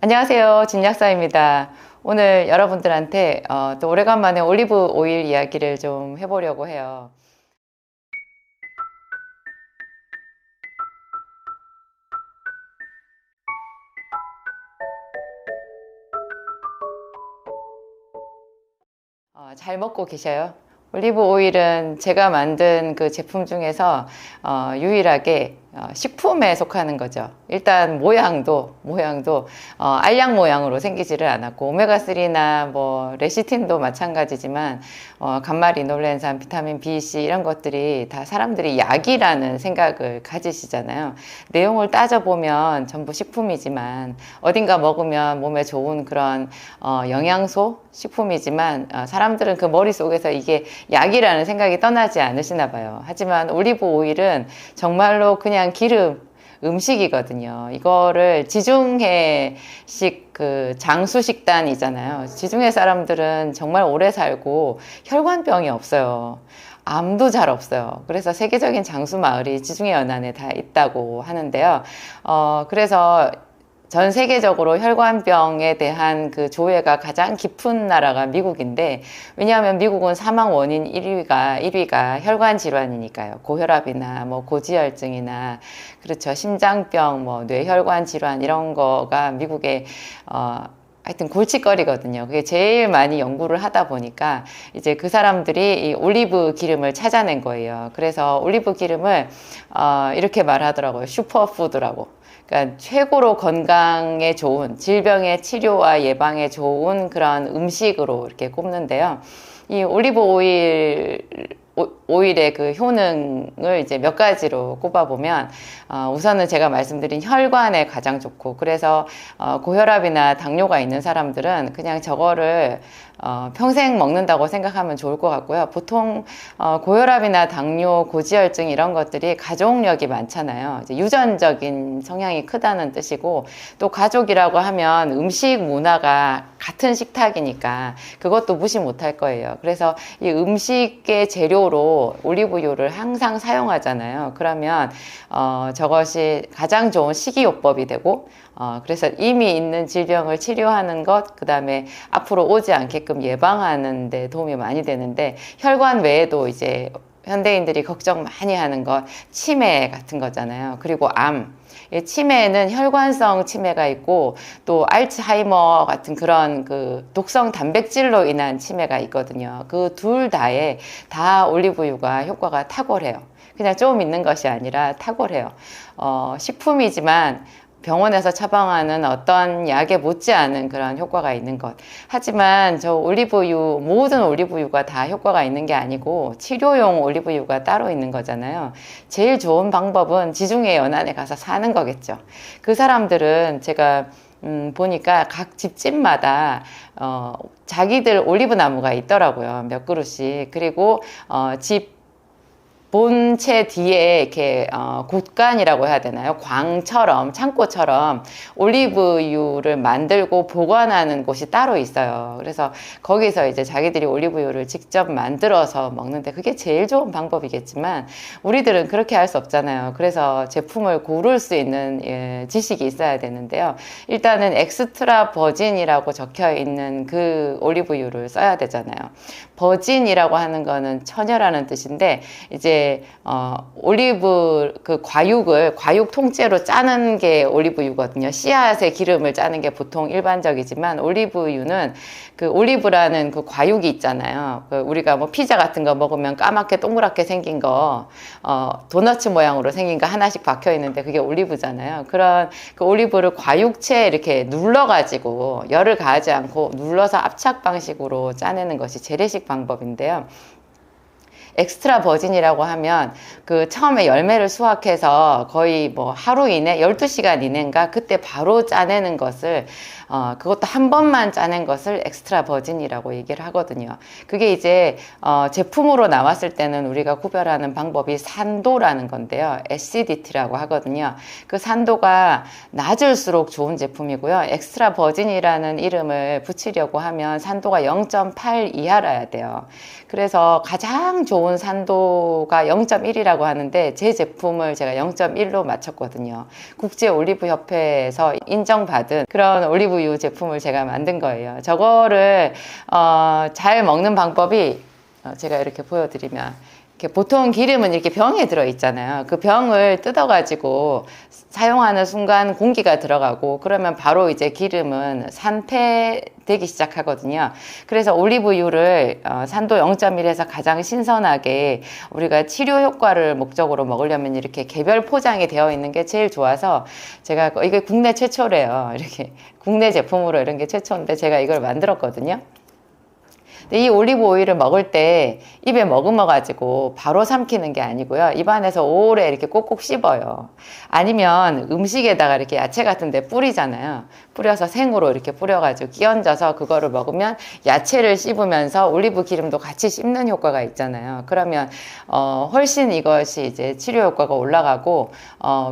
안녕하세요. 진약사입니다. 오늘 여러분들한테 또 오래간만에 올리브 오일 이야기를 좀 해보려고 해요. 잘 먹고 계셔요? 올리브 오일은 제가 만든 그 제품 중에서 유일하게 식품에 속하는 거죠. 일단 모양도 알약 모양으로 생기지를 않았고, 오메가3나 뭐 레시틴도 마찬가지지만 감마리놀렌산, 비타민 B, C 이런 것들이 다 사람들이 약이라는 생각을 가지시잖아요. 내용을 따져보면 전부 식품이지만, 어딘가 먹으면 몸에 좋은 그런 영양소 식품이지만, 사람들은 그 머릿속에서 이게 약이라는 생각이 떠나지 않으시나 봐요. 하지만 올리브 오일은 정말로 그냥 기름, 음식이거든요. 이거를 지중해식 그 장수식단이잖아요. 지중해 사람들은 정말 오래 살고 혈관병이 없어요. 암도 잘 없어요. 그래서 세계적인 장수 마을이 지중해 연안에 다 있다고 하는데요. 그래서 전 세계적으로 혈관병에 대한 그 조회가 가장 깊은 나라가 미국인데, 왜냐하면 미국은 사망 원인 1위가 혈관 질환이니까요. 고혈압이나 뭐 고지혈증이나, 그렇죠. 심장병, 뭐 뇌혈관 질환 이런 거가 미국의 하여튼 골칫거리거든요. 그게 제일 많이 연구를 하다 보니까 이제 그 사람들이 이 올리브 기름을 찾아낸 거예요. 그래서 올리브 기름을 이렇게 말하더라고요. 슈퍼푸드라고. 그러니까 최고로 건강에 좋은, 질병의 치료와 예방에 좋은 그런 음식으로 이렇게 꼽는데요. 이 올리브 오일의 그 효능을 이제 몇 가지로 꼽아보면, 우선은 제가 말씀드린 혈관에 가장 좋고, 그래서 고혈압이나 당뇨가 있는 사람들은 그냥 저거를 평생 먹는다고 생각하면 좋을 것 같고요. 보통 고혈압이나 당뇨, 고지혈증 이런 것들이 가족력이 많잖아요. 이제 유전적인 성향이 크다는 뜻이고, 또 가족이라고 하면 음식 문화가 같은 식탁이니까 그것도 무시 못할 거예요. 그래서 이 음식의 재료로 올리브유를 항상 사용하잖아요. 그러면 저것이 가장 좋은 식이요법이 되고, 그래서 이미 있는 질병을 치료하는 것, 그 다음에 앞으로 오지 않게끔 예방하는 데 도움이 많이 되는데, 혈관 외에도 이제 현대인들이 걱정 많이 하는 것, 치매 같은 거잖아요. 그리고 암. 치매에는 혈관성 치매가 있고, 또 알츠하이머 같은 그런 그 독성 단백질로 인한 치매가 있거든요. 그 둘 다에 다 올리브유가 효과가 탁월해요. 그냥 좀 있는 것이 아니라 탁월해요. 식품이지만 병원에서 처방하는 어떤 약에 못지않은 그런 효과가 있는 것. 하지만 저 올리브유, 모든 올리브유가 다 효과가 있는 게 아니고 치료용 올리브유가 따로 있는 거잖아요. 제일 좋은 방법은 지중해 연안에 가서 사는 거겠죠. 그 사람들은 제가 보니까 각 집집마다 자기들 올리브 나무가 있더라고요. 몇 그루씩. 그리고 집 본체 뒤에 이렇게 곳간이라고 해야 되나요? 광처럼, 창고처럼 올리브유를 만들고 보관하는 곳이 따로 있어요. 그래서 거기서 이제 자기들이 올리브유를 직접 만들어서 먹는데, 그게 제일 좋은 방법이겠지만 우리들은 그렇게 할 수 없잖아요. 그래서 제품을 고를 수 있는 지식이 있어야 되는데요. 일단은 엑스트라 버진이라고 적혀 있는 그 올리브유를 써야 되잖아요. 버진이라고 하는 거는 처녀라는 뜻인데, 이제 올리브 그 과육 통째로 짜는 게 올리브유거든요. 씨앗의 기름을 짜는 게 보통 일반적이지만, 올리브유는 그 올리브라는 그 과육이 있잖아요. 그 우리가 뭐 피자 같은 거 먹으면 까맣게 동그랗게 생긴 거, 도너츠 모양으로 생긴 거 하나씩 박혀 있는데 그게 올리브잖아요. 그런 그 올리브를 과육체에 이렇게 눌러가지고 열을 가하지 않고 눌러서 압착 방식으로 짜내는 것이 재래식 방법인데요. 엑스트라 버진이라고 하면 그 처음에 열매를 수확해서 거의 뭐 하루 이내, 12시간 이내인가 그때 바로 짜내는 것을 그것도 한 번만 짜낸 것을 엑스트라 버진이라고 얘기를 하거든요. 그게 이제 제품으로 나왔을 때는 우리가 구별하는 방법이 산도라는 건데요. acidity라고 하거든요. 그 산도가 낮을수록 좋은 제품이고요. 엑스트라 버진이라는 이름을 붙이려고 하면 산도가 0.8 이하라야 돼요. 그래서 가장 좋은 좋은 산도가 0.1이라고 하는데 제 제품을 제가 0.1로 맞췄거든요. 국제 올리브 협회에서 인정받은 그런 올리브유 제품을 제가 만든 거예요. 저거를 잘 먹는 방법이 제가 이렇게 보여드리면, 이렇게 보통 기름은 이렇게 병에 들어 있잖아요. 그 병을 뜯어가지고 사용하는 순간 공기가 들어가고 그러면 바로 이제 기름은 산패되기 시작하거든요. 그래서 올리브유를 산도 0.1에서 가장 신선하게 우리가 치료 효과를 목적으로 먹으려면 이렇게 개별 포장이 되어 있는 게 제일 좋아서, 제가 이게 국내 최초래요. 이렇게 국내 제품으로 이런 게 최초인데 제가 이걸 만들었거든요. 이 올리브 오일을 먹을 때 입에 머금어가지고 바로 삼키는 게 아니고요. 입안에서 오래 이렇게 꼭꼭 씹어요. 아니면 음식에다가 이렇게 야채 같은 데 뿌리잖아요. 뿌려서 생으로 이렇게 뿌려가지고 끼얹어서 그거를 먹으면 야채를 씹으면서 올리브 기름도 같이 씹는 효과가 있잖아요. 그러면 훨씬 이것이 이제 치료 효과가 올라가고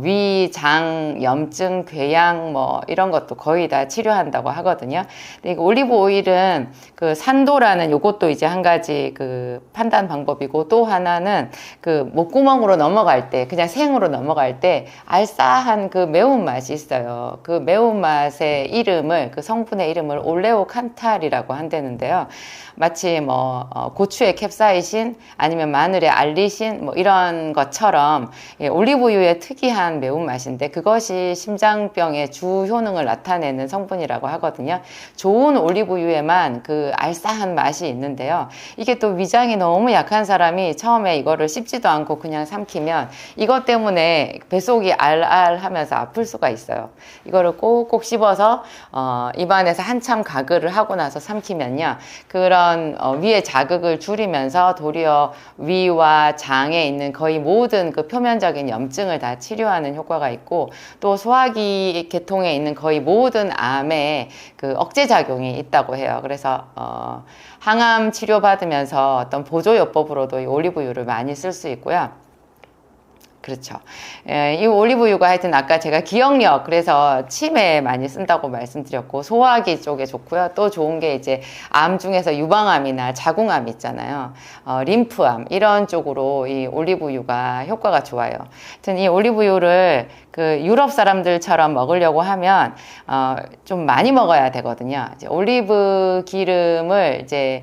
위, 장, 염증, 궤양 뭐 이런 것도 거의 다 치료한다고 하거든요. 근데 이 올리브 오일은 그 산도라는 요것도 이제 한 가지 그 판단 방법이고, 또 하나는 그 목구멍으로 넘어갈 때, 그냥 생으로 넘어갈 때 알싸한 그 매운맛이 있어요. 그 매운맛의 이름을, 그 성분의 이름을 올레오칸탈이라고 한다는데요. 마치 뭐 고추의 캡사이신 아니면 마늘의 알리신 뭐 이런 것처럼 올리브유의 특이한 매운맛인데, 그것이 심장병의 주 효능을 나타내는 성분이라고 하거든요. 좋은 올리브유에만 그 알싸한 맛이 있는데요. 이게 또 위장이 너무 약한 사람이 처음에 이거를 씹지도 않고 그냥 삼키면 이것 때문에 뱃속이 알알 하면서 아플 수가 있어요. 이거를 꼭꼭 씹어서 입안에서 한참 가글을 하고 나서 삼키면요, 그런 위의 자극을 줄이면서 도리어 위와 장에 있는 거의 모든 그 표면적인 염증을 다 치료하는 효과가 있고, 또 소화기 계통에 있는 거의 모든 암에 그 억제작용이 있다고 해요. 그래서 항암 치료 받으면서 어떤 보조요법으로도 이 올리브유를 많이 쓸 수 있고요. 그렇죠. 이 올리브유가 하여튼 아까 제가 기억력, 그래서 치매에 많이 쓴다고 말씀드렸고, 소화기 쪽에 좋고요. 또 좋은 게 이제 암 중에서 유방암이나 자궁암 있잖아요. 림프암 이런 쪽으로 이 올리브유가 효과가 좋아요. 하여튼 이 올리브유를 그 유럽 사람들처럼 먹으려고 하면 좀 많이 먹어야 되거든요. 이제 올리브 기름을 이제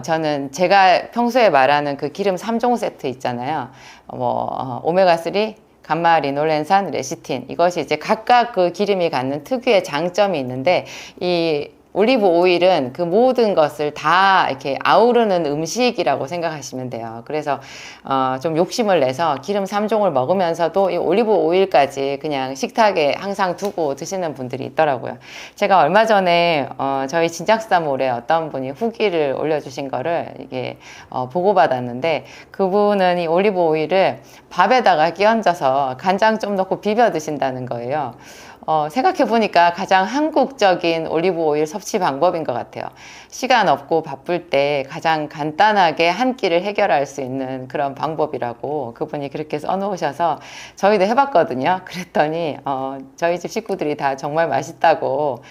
저는 제가 평소에 말하는 그 기름 3종 세트 있잖아요. 오메가3, 감마 리놀렌산, 레시틴, 이것이 이제 각각 그 기름이 갖는 특유의 장점이 있는데, 이 올리브 오일은 그 모든 것을 다 이렇게 아우르는 음식이라고 생각하시면 돼요. 그래서 좀 욕심을 내서 기름 3종을 먹으면서도 이 올리브 오일까지 그냥 식탁에 항상 두고 드시는 분들이 있더라고요. 제가 얼마 전에 저희 진작사몰에 어떤 분이 후기를 올려주신 거를 이게 보고받았는데, 그분은 이 올리브 오일을 밥에다가 끼얹어서 간장 좀 넣고 비벼 드신다는 거예요. 생각해보니까 가장 한국적인 올리브 오일 섭취 방법인 것 같아요. 시간 없고 바쁠 때 가장 간단하게 한 끼를 해결할 수 있는 그런 방법이라고 그분이 그렇게 써놓으셔서 저희도 해봤거든요. 그랬더니 저희 집 식구들이 다 정말 맛있다고,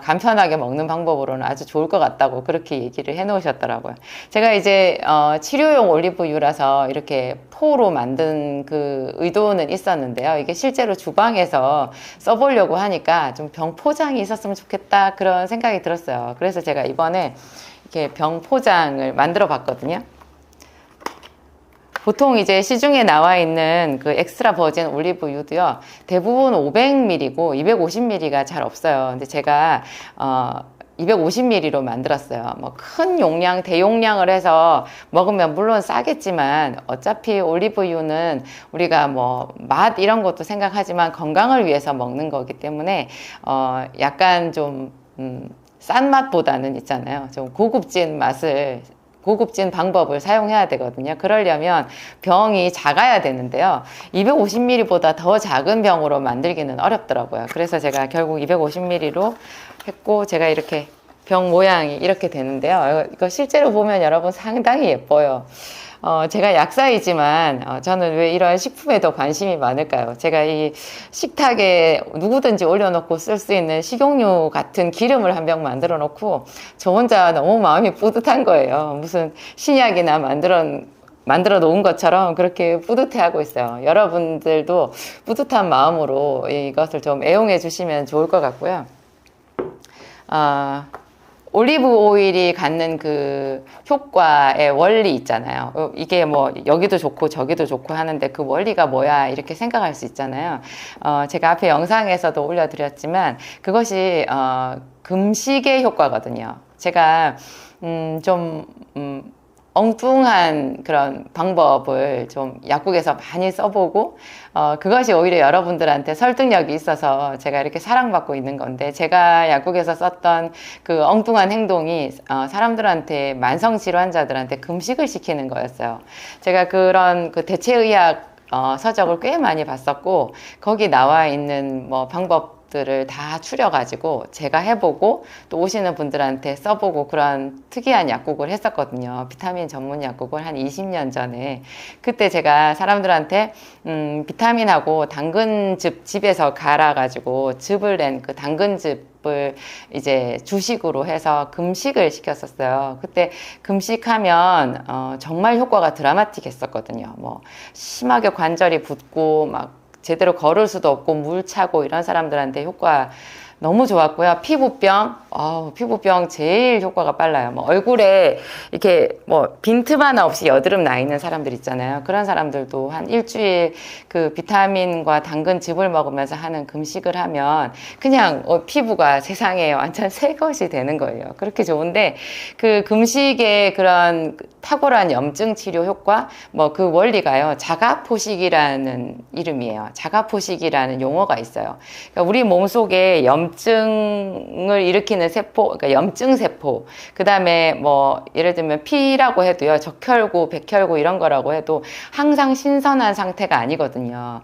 간편하게 먹는 방법으로는 아주 좋을 것 같다고 그렇게 얘기를 해놓으셨더라고요. 제가 이제 치료용 올리브유라서 이렇게 포로 만든 그 의도는 있었는데요. 이게 실제로 주방에서 써보려고 하니까 좀 병 포장이 있었으면 좋겠다, 그런 생각이 들었어요. 그래서 제가 이번에 이렇게 병 포장을 만들어 봤거든요. 보통 이제 시중에 나와 있는 그 엑스트라 버진 올리브유도요, 대부분 500ml고 250ml가 잘 없어요. 근데 제가 250ml로 만들었어요. 뭐 큰 용량, 대용량을 해서 먹으면 물론 싸겠지만, 어차피 올리브유는 우리가 뭐 맛 이런 것도 생각하지만 건강을 위해서 먹는 거기 때문에 약간 좀 싼 맛보다는 있잖아요, 좀 고급진 맛을, 고급진 방법을 사용해야 되거든요. 그러려면 병이 작아야 되는데요, 250ml보다 더 작은 병으로 만들기는 어렵더라고요. 그래서 제가 결국 250ml로 했고, 제가 이렇게 병 모양이 이렇게 되는데요. 이거 실제로 보면 여러분 상당히 예뻐요. 제가 약사이지만 저는 왜 이런 식품에 더 관심이 많을까요? 제가 이 식탁에 누구든지 올려놓고 쓸 수 있는 식용유 같은 기름을 한 병 만들어 놓고 저 혼자 너무 마음이 뿌듯한 거예요. 무슨 신약이나 만들어 만들어 놓은 것처럼 그렇게 뿌듯해하고 있어요. 여러분들도 뿌듯한 마음으로 이것을 좀 애용해 주시면 좋을 것 같고요. 올리브 오일이 갖는 그 효과의 원리 있잖아요. 이게 뭐 여기도 좋고 저기도 좋고 하는데 그 원리가 뭐야 이렇게 생각할 수 있잖아요. 제가 앞에 영상에서도 올려드렸지만 그것이 금식의 효과거든요. 제가 좀 엉뚱한 그런 방법을 좀 약국에서 많이 써보고 그것이 오히려 여러분들한테 설득력이 있어서 제가 이렇게 사랑받고 있는 건데, 제가 약국에서 썼던 그 엉뚱한 행동이 사람들한테, 만성질환자들한테 금식을 시키는 거였어요. 제가 그런 그 대체의학 서적을 꽤 많이 봤었고, 거기 나와 있는 뭐 방법들을 다 추려가지고 제가 해보고 또 오시는 분들한테 써보고 그런 특이한 약국을 했었거든요. 비타민 전문 약국을 한 20년 전에. 그때 제가 사람들한테 비타민하고 당근즙 집에서 갈아가지고 즙을 낸 그 당근즙을 이제 주식으로 해서 금식을 시켰었어요. 그때 금식하면 정말 효과가 드라마틱했었거든요. 뭐 심하게 관절이 붓고 막 제대로 걸을 수도 없고 물 차고 이런 사람들한테 효과 너무 좋았고요. 피부병 제일 효과가 빨라요. 뭐 얼굴에 이렇게 뭐 빈틈 하나 없이 여드름 나 있는 사람들 있잖아요. 그런 사람들도 한 일주일 그 비타민과 당근즙을 먹으면서 하는 금식을 하면 그냥 피부가 세상에 완전 새 것이 되는 거예요. 그렇게 좋은데, 그 금식의 그런 탁월한 염증 치료 효과, 뭐 그 원리가요, 자가포식이라는 이름이에요. 자가포식이라는 용어가 있어요. 그러니까 우리 몸속에 염증을 일으키는 세포, 그러니까 염증 세포, 그 다음에 뭐 예를 들면 피라고 해도요, 적혈구, 백혈구 이런 거라고 해도 항상 신선한 상태가 아니거든요.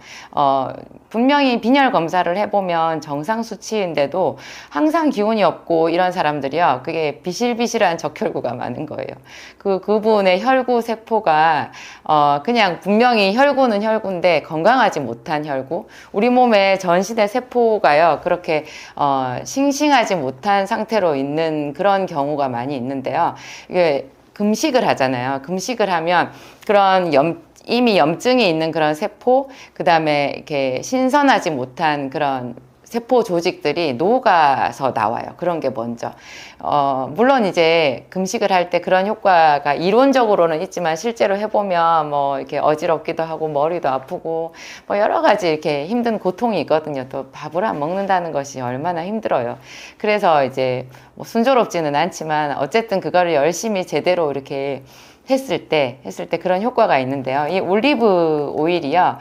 분명히 빈혈 검사를 해보면 정상 수치인데도 항상 기운이 없고 이런 사람들이요, 그게 비실비실한 적혈구가 많은 거예요. 그 부분의 혈구 세포가 그냥 분명히 혈구는 혈구인데 건강하지 못한 혈구, 우리 몸에 전신의 세포가요 그렇게 싱싱하지 못한 상태로 있는 그런 경우가 많이 있는데요. 이게 금식을 하잖아요. 금식을 하면 그런 이미 염증이 있는 그런 세포, 그 다음에 이렇게 신선하지 못한 그런 세포 조직들이 녹아서 나와요. 그런 게 먼저. 물론 이제 금식을 할 때 그런 효과가 이론적으로는 있지만 실제로 해보면 뭐 이렇게 어지럽기도 하고 머리도 아프고 뭐 여러 가지 이렇게 힘든 고통이 있거든요. 또 밥을 안 먹는다는 것이 얼마나 힘들어요. 그래서 이제 뭐 순조롭지는 않지만 어쨌든 그거를 열심히 제대로 이렇게 했을 때 그런 효과가 있는데요. 이 올리브 오일이요,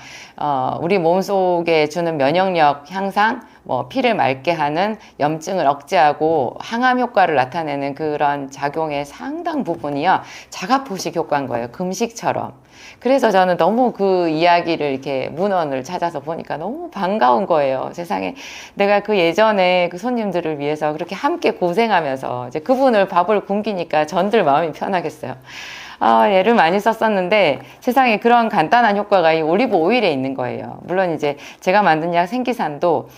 우리 몸속에 주는 면역력 향상, 뭐 피를 맑게 하는, 염증을 억제하고 항암 효과를 나타내는 그런 작용의 상당 부분이요, 자가포식 효과인 거예요. 금식처럼. 그래서 저는 너무 그 이야기를 이렇게 문헌을 찾아서 보니까 너무 반가운 거예요. 세상에 내가 그 예전에 그 손님들을 위해서 그렇게 함께 고생하면서 이제 그분을 밥을 굶기니까 전들 마음이 편하겠어요. 얘를 많이 썼었는데 세상에 그런 간단한 효과가 이 올리브 오일에 있는 거예요. 물론 이제 제가 만든 약 생기산도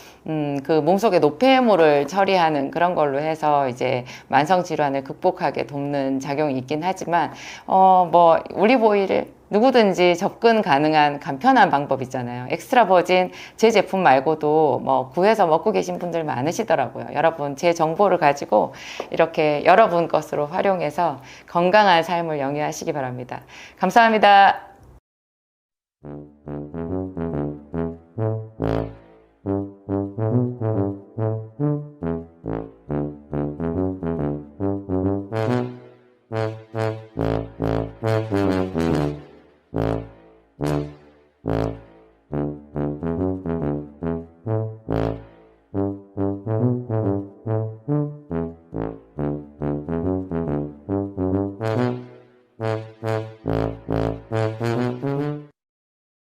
그 몸속에 노폐물을 처리하는 그런 걸로 해서 이제 만성 질환을 극복하게 돕는 작용이 있긴 하지만 뭐 올리브 오일을 누구든지 접근 가능한 간편한 방법 있잖아요. 엑스트라 버진 제 제품 말고도 뭐 구해서 먹고 계신 분들 많으시더라고요. 여러분 제 정보를 가지고 이렇게 여러분 것으로 활용해서 건강한 삶을 영위하시기 바랍니다. 감사합니다.